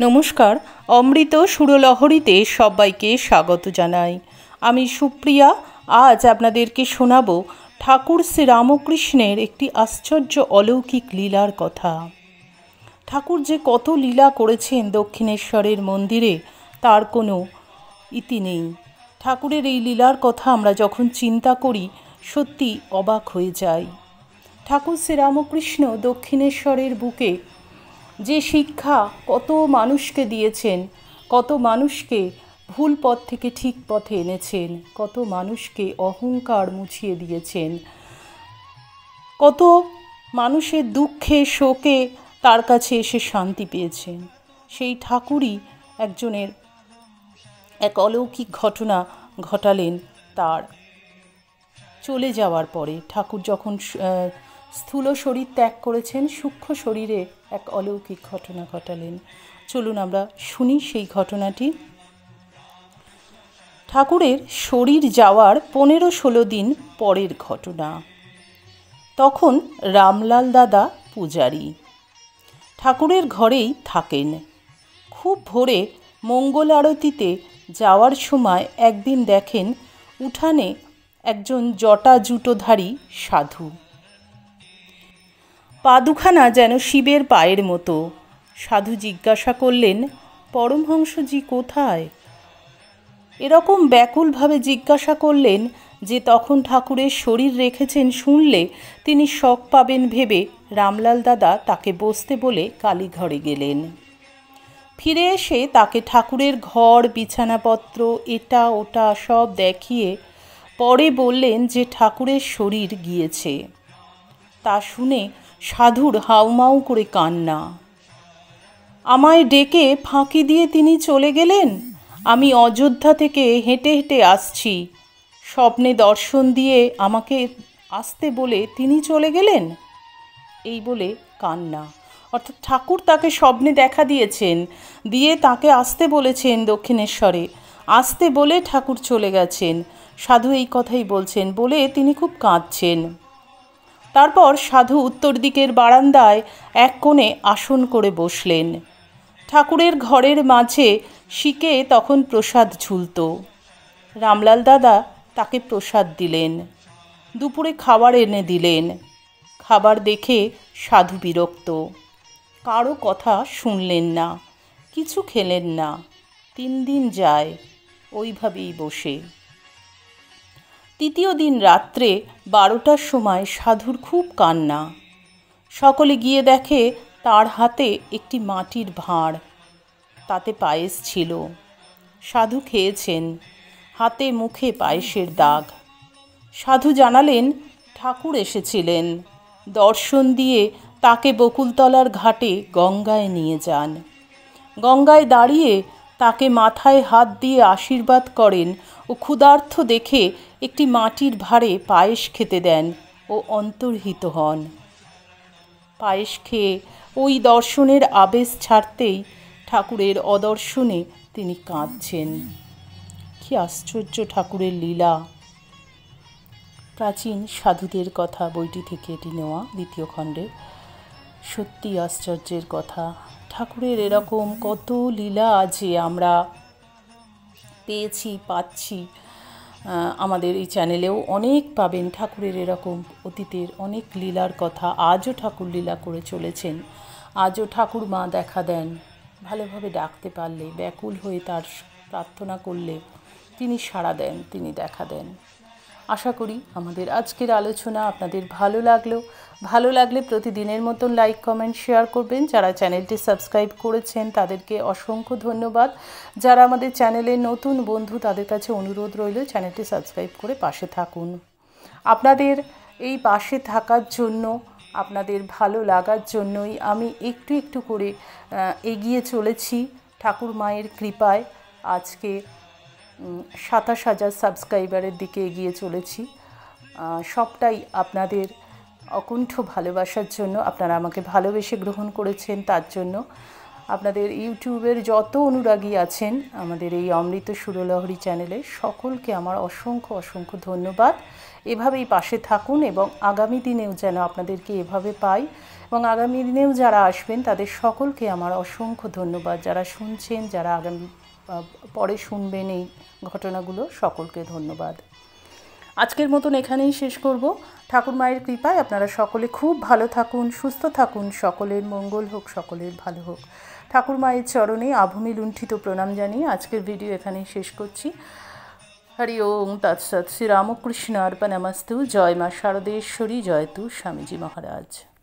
নমস্কার, অমৃত সুরলহরীতে সবাইকে স্বাগত জানাই। আমি সুপ্রিয়া। আজ আপনাদেরকে শোনাব ঠাকুর শ্রীরামকৃষ্ণের একটি আশ্চর্য অলৌকিক লীলার কথা। ঠাকুর যে কত লীলা করেছেন দক্ষিণেশ্বরের মন্দিরে তার কোনো ইতি নেই। ঠাকুরের এই লীলার কথা আমরা যখন চিন্তা করি সত্যি অবাক হয়ে যাই। ঠাকুর শ্রীরামকৃষ্ণ দক্ষিণেশ্বরের বুকে যে শিক্ষা কত মানুষকে দিয়েছেন, কত মানুষকে ভুল পথ থেকে ঠিক পথে এনেছেন, কত মানুষকে অহংকার মুছিয়ে দিয়েছেন, কত মানুষের দুঃখে শোকে তার কাছে এসে শান্তি পেয়েছেন, সেই ঠাকুরই একজনের এক অলৌকিক ঘটনা ঘটালেন তার চলে যাওয়ার পরে। ঠাকুর যখন স্থূল শরীর ত্যাগ করেছেন, সূক্ষ্ম শরীরে এক অলৌকিক ঘটনা ঘটালেন। চলুন আমরা শুনি সেই ঘটনাটি। ঠাকুরের শরীর যাওয়ার 15-16 দিন পরের ঘটনা। তখন রামলাল দাদা পূজারী ঠাকুরের ঘরেই থাকেন। খুব ভোরে মঙ্গল আরতিতে যাওয়ার সময় একদিন দেখেন উঠানে একজন জটা জুটোধারী সাধু। পা দুখানা যেন শিবের পায়ের মতো। সাধু জিজ্ঞাসা করলেন, পরমহংসজি কোথায়? এরকম ব্যাকুলভাবে জিজ্ঞাসা করলেন যে তখন ঠাকুরের শরীর রেখেছেন শুনলে তিনি শক পাবেন ভেবে রামলাল দাদা তাকে বসতে বলে কালীঘরে গেলেন। ফিরে এসে তাকে ঠাকুরের ঘর, বিছানাপত্র, এটা ওটা সব দেখিয়ে পরে বললেন যে ঠাকুরের শরীর গিয়েছে। তা শুনে সাধুর হাউমাউ করে কান্না। আমায় ডেকে ফাঁকি দিয়ে তিনি চলে গেলেন। আমি অযোধ্যা থেকে হেঁটে হেঁটে আসছি, স্বপ্নে দর্শন দিয়ে আমাকে আসতে বলে তিনি চলে গেলেন। এই বলে কান্না। অর্থাৎ ঠাকুর তাকে স্বপ্নে দেখা দিয়েছেন, দিয়ে তাকে আসতে বলেছেন দক্ষিণেশ্বরে, আসতে বলে ঠাকুর চলে গেছেন। সাধু এই কথাই বলছেন বলে তিনি খুব কাঁদছেন। তারপর সাধু উত্তর দিকের বারান্দায় এক কোণে আসন করে বসলেন। ঠাকুরের ঘরের মাঝে শিকে তখন প্রসাদ ঝুলত। রামলাল দাদা তাকে প্রসাদ দিলেন, দুপুরে খাবার এনে দিলেন। খাবার দেখে সাধু বিরক্ত, কারো কথা শুনলেন না, কিছু খেলেন না। 3 দিন যায় ওইভাবেই বসে। তৃতীয় দিন রাত্রে 12টার সময় সাধুর খুব কান্না। সকলে গিয়ে দেখে তার হাতে একটি মাটির ভাঁড়, তাতে পায়েস ছিল। সাধু খেয়েছেন, হাতে মুখে পায়েসের দাগ। সাধু জানালেন ঠাকুর এসেছিলেন, দর্শন দিয়ে তাকে বকুলতলার ঘাটে গঙ্গায় নিয়ে যান। গঙ্গায় দাঁড়িয়ে তাকে মাথায় হাত দিয়ে আশীর্বাদ করেন ও ক্ষুধার্ত দেখে একটি মাটির ভাঁড়ে পায়েস খেতে দেন ও অন্তর্হিত হন। পায়েস খেয়ে ওই দর্শনের আবেশ ছাড়তেই ঠাকুরের অদর্শনে তিনি কাঁদছেন। কি আশ্চর্য ঠাকুরের লীলা! প্রাচীন সাধুদের কথা বইটি থেকে এটি নেওয়া, 2য় খণ্ডের। সত্যি আশ্চর্যের কথা। ঠাকুরের এরকম কত লীলা যে আমরা পেয়েছি, পাচ্ছি। আমাদের এই চ্যানেলেও অনেক পাবেন ঠাকুরের এরকম অতীতের অনেক লীলার কথা। আজও ঠাকুর লীলা করে চলেছেন, আজও ঠাকুর মা দেখা দেন। ভালোভাবে ডাকতে পারলে, ব্যাকুল হয়ে তার প্রার্থনা করলে তিনি সাড়া দেন, তিনি দেখা দেন। আশা করি আমাদের আজকের আলোচনা আপনাদের ভালো লাগলে প্রতিদিনের মতন লাইক, কমেন্ট, শেয়ার করবেন। যারা চ্যানেলটি সাবস্ক্রাইব করেছেন তাদেরকে অসংখ্য ধন্যবাদ। যারা আমাদের চ্যানেলের নতুন বন্ধু তাদের কাছে অনুরোধ রইল চ্যানেলটি সাবস্ক্রাইব করে পাশে থাকুন। আপনাদের এই পাশে থাকার জন্য, আপনাদের ভালো লাগার জন্যই আমি একটু একটু করে এগিয়ে চলেছি ঠাকুর মায়ের কৃপায়। আজকে 27,000 সাবস্ক্রাইবারের দিকে এগিয়ে চলেছি। সবটাই আপনাদের অকুণ্ঠ ভালোবাসার জন্য, আপনারা আমাকে ভালোবেসে গ্রহণ করেছেন তার জন্য আপনাদের ইউটিউবের যত অনুরাগী আছেন আমাদের এই অমৃত সুরলহরী চ্যানেলে সকলকে আমার অসংখ্য অসংখ্য ধন্যবাদ। এভাবেই পাশে থাকুন এবং আগামী দিনেও যেন আপনাদেরকে এভাবে পাই, এবং আগামী দিনেও যারা আসবেন তাদের সকলকে আমার অসংখ্য ধন্যবাদ। যারা শুনছেন, যারা আগামী পরে শুনবেন এই ঘটনাগুলো, সকলকে ধন্যবাদ। আজকের মতন এখানেই শেষ করব। ঠাকুর মায়ের কৃপায় আপনারা সকলে খুব ভালো থাকুন, সুস্থ থাকুন, সকলের মঙ্গল হোক, সকলের ভালো হোক। ঠাকুর মায়ের চরণে আভূমি লুণ্ঠিত প্রণাম জানিয়ে আজকের ভিডিও এখানেই শেষ করছি। হরি ওম তৎসৎ। শ্রী রামকৃষ্ণ অর্পণমস্তু। জয় মা শারদেশ্বরী, জয় তু স্বামীজি মহারাজ।